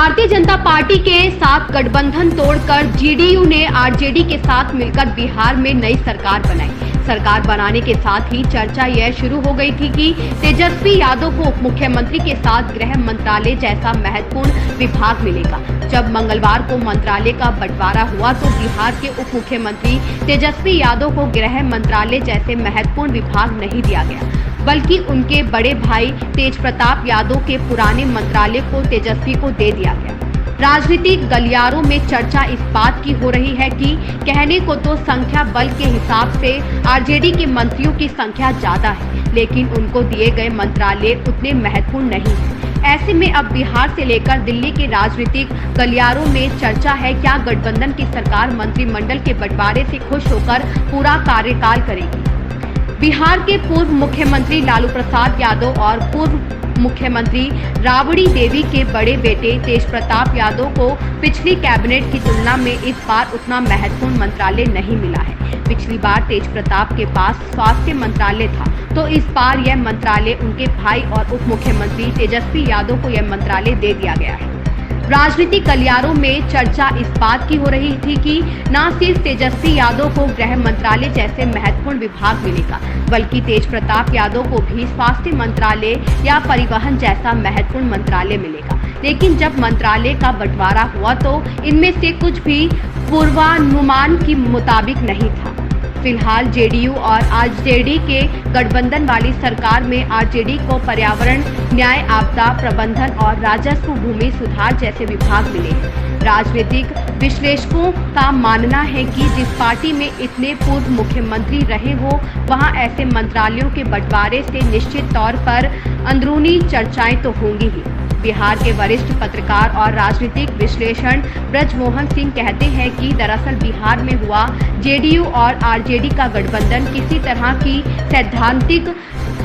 Bharatiya Janata party के साथ गठबंधन तोड़कर जेडीयू ने आरजेडी के साथ मिलकर बिहार में नई सरकार बनाई। सरकार बनाने के साथ ही चर्चा यह शुरू हो गई थी कि तेजस्वी यादव को उप मुख्यमंत्री के साथ गृह मंत्रालय जैसा महत्वपूर्ण विभाग मिलेगा। जब मंगलवार को मंत्रालय का बंटवारा हुआ तो बिहार के उप मुख्यमंत्री तेजस्वी यादव को गृह मंत्रालय जैसे महत्वपूर्ण विभाग नहीं दिया गया, बल्कि उनके बड़े भाई तेज प्रताप यादव के पुराने मंत्रालय को तेजस्वी को दे दिया गया। राजनीतिक गलियारों में चर्चा इस बात की हो रही है कि कहने को तो संख्या बल के हिसाब से आरजेडी के मंत्रियों की संख्या ज्यादा है, लेकिन उनको दिए गए मंत्रालय उतने महत्वपूर्ण नहीं है। ऐसे में अब बिहार से लेकर दिल्ली के राजनीतिक गलियारों में चर्चा है, क्या गठबंधन की सरकार मंत्रिमंडल के बंटवारे से खुश होकर पूरा कार्यकाल करेगी। बिहार के पूर्व मुख्यमंत्री लालू प्रसाद यादव और पूर्व मुख्यमंत्री राबड़ी देवी के बड़े बेटे तेज प्रताप यादव को पिछली कैबिनेट की तुलना में इस बार उतना महत्वपूर्ण मंत्रालय नहीं मिला है। पिछली बार तेज प्रताप के पास स्वास्थ्य मंत्रालय था, तो इस बार यह मंत्रालय उनके भाई और उप मुख्यमंत्री तेजस्वी यादव को यह मंत्रालय दे दिया गया है। राजनीतिक गलियारों में चर्चा इस बात की हो रही थी कि न सिर्फ तेजस्वी यादव को गृह मंत्रालय जैसे महत्वपूर्ण विभाग मिलेगा, बल्कि तेज प्रताप यादव को भी स्वास्थ्य मंत्रालय या परिवहन जैसा महत्वपूर्ण मंत्रालय मिलेगा। लेकिन जब मंत्रालय का बंटवारा हुआ तो इनमें से कुछ भी पूर्वानुमान के मुताबिक नहीं था। फिलहाल जेडीयू और आरजेडी के गठबंधन वाली सरकार में आरजेडी को पर्यावरण, न्याय, आपदा प्रबंधन और राजस्व, भूमि सुधार जैसे विभाग मिले हैं। राजनीतिक विश्लेषकों का मानना है कि जिस पार्टी में इतने पूर्व मुख्यमंत्री रहे हो, वहां ऐसे मंत्रालयों के बंटवारे से निश्चित तौर पर अंदरूनी चर्चाएं तो होंगी ही। बिहार के वरिष्ठ पत्रकार और राजनीतिक विश्लेषण ब्रजमोहन सिंह कहते हैं कि दरअसल बिहार में हुआ जेडीयू और आरजेडी का गठबंधन किसी तरह की सैद्धांतिक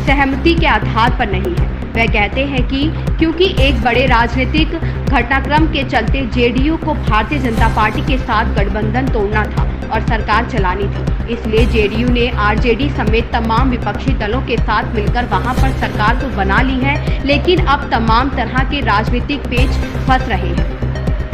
सहमति के आधार पर नहीं है। वह कहते हैं कि क्योंकि एक बड़े राजनीतिक घटनाक्रम के चलते जेडीयू को भारतीय जनता पार्टी के साथ गठबंधन तोड़ना था और सरकार चलानी थी, इसलिए जेडीयू ने आरजेडी समेत तमाम विपक्षी दलों के साथ मिलकर वहां पर सरकार तो बना ली है, लेकिन अब तमाम तरह के राजनीतिक पेच फंस रहे हैं।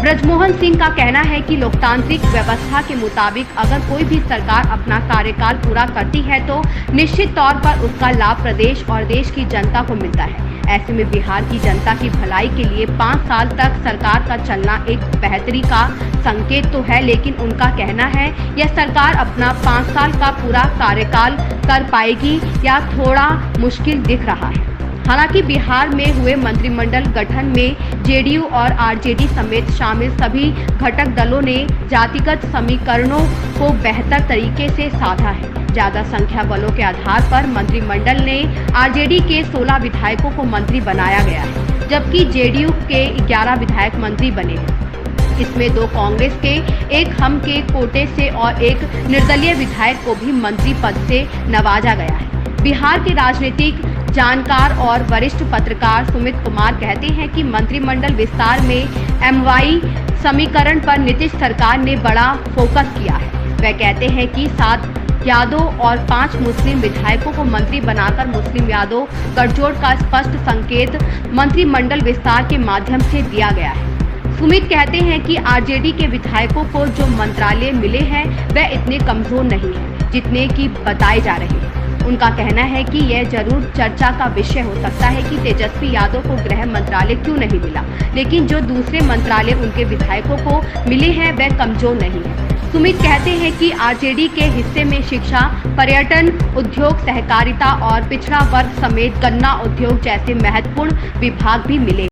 ब्रजमोहन सिंह का कहना है कि लोकतांत्रिक व्यवस्था के मुताबिक अगर कोई भी सरकार अपना कार्यकाल पूरा करती है तो निश्चित तौर पर उसका लाभ प्रदेश और देश की जनता को मिलता है। ऐसे में बिहार की जनता की भलाई के लिए 5 साल तक सरकार का चलना एक बेहतरी का संकेत तो है, लेकिन उनका कहना है यह सरकार अपना 5 साल का पूरा कार्यकाल कर पाएगी या थोड़ा मुश्किल दिख रहा है। हालांकि बिहार में हुए मंत्रिमंडल गठन में जेडीयू और आरजेडी समेत शामिल सभी घटक दलों ने जातिगत समीकरणों को बेहतर तरीके से साधा है। ज्यादा संख्या बलों के आधार पर मंत्रिमंडल ने आरजेडी के 16 विधायकों को मंत्री बनाया गया है, जबकि जेडीयू के 11 विधायक मंत्री बने हैं। इसमें 2 कांग्रेस के, 1 हम के कोटे से और 1 निर्दलीय विधायक को भी मंत्री पद से नवाजा गया है। बिहार के राजनीतिक जानकार और वरिष्ठ पत्रकार सुमित कुमार कहते हैं कि मंत्रिमंडल विस्तार में एमवाई समीकरण पर नीतीश सरकार ने बड़ा फोकस किया है। वह कहते हैं कि 7 यादव और 5 मुस्लिम विधायकों को मंत्री बनाकर मुस्लिम यादव गठजोड़ का स्पष्ट संकेत मंत्रिमंडल विस्तार के माध्यम से दिया गया है। सुमित कहते हैं कि आरजेडी के विधायकों को जो मंत्रालय मिले हैं वह इतने कमजोर नहीं है जितने की बताए जा रहे हैं। उनका कहना है कि यह जरूर चर्चा का विषय हो सकता है कि तेजस्वी यादव को गृह मंत्रालय क्यों नहीं मिला, लेकिन जो दूसरे मंत्रालय उनके विधायकों को मिले हैं वह कमजोर नहीं है। सुमित कहते हैं कि आरजेडी के हिस्से में शिक्षा, पर्यटन, उद्योग, सहकारिता और पिछड़ा वर्ग समेत गन्ना उद्योग जैसे महत्वपूर्ण विभाग भी मिले।